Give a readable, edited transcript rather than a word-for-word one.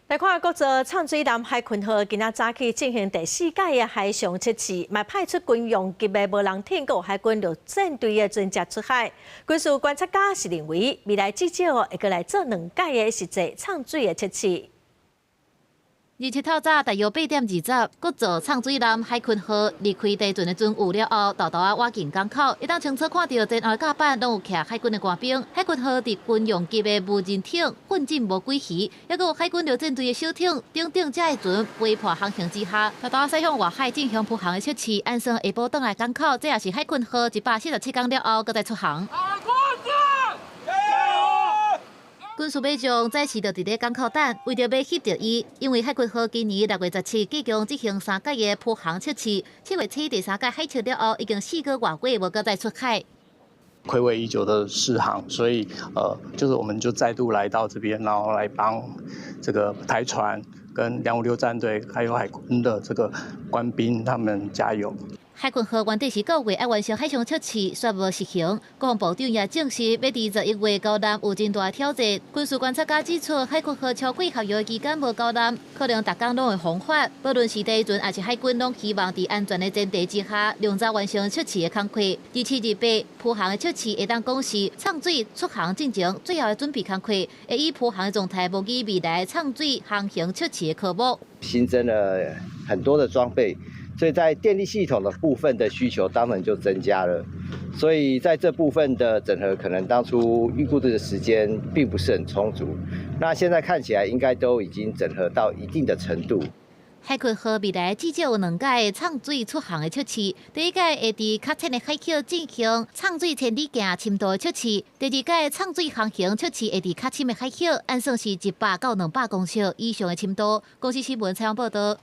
来看国造畅水南海群号今仔早起进行第4届的海上测试，嘛派出军用级的无人艇和海军陆战队的船只出海。军事观察家是认为，未来至少会过来做2届的实际畅水的测试。27透早大约8点20，国造畅水南海群号离开地船的船坞了后，豆豆挖进港口，一当清楚看到前后甲板拢有徛海军的官兵。海群号伫军用级的无人艇混进无几鱼，还有海军陆战队的小艇顶这的船飞破航行之下，豆豆驶向外海进行铺航的测试。按算下晡倒来港口，这也是海群号147天了后，搁再出航。军事马将再次就伫咧港口等，为着要翕着伊，因为海军号今年6月17即将执行3届的铺航测试，7月7第3届海测了后，已经4个月无搁再出海。睽违已久的试航，所以就是我们就再度来到这边，然后来帮这个台船跟256战队还有海军的这个官兵他们加油。海群号原定是9月要完成海上测试，却无实行。国防部长也证实，要伫11月交艦有真大挑战。军事观察家指出，海群号超过合约期间无交艦，可能逐工拢会风发。不论是地船还是海军，拢希望伫安全的前提之下，量早完成测试的工作。日7、日8铺航的测试会当讲是畅水出航进程最后的准备工作，会以铺航的状态模拟未来畅水航行测试的科目。新增了很多的装备。所以在电力系统的部分的需求当然就增加了，所以在这部分的整合，可能当初预估的时间并不是很充足。那现在看起来应该都已经整合到一定的程度。海群号未来至少有2届畅水出航的测试，第1届会伫较浅的海口进行畅水千里行深度的测试，第2届畅水航行测试会伫较深的海口，按算是100到200公尺以上的深度。公司新闻采访报道。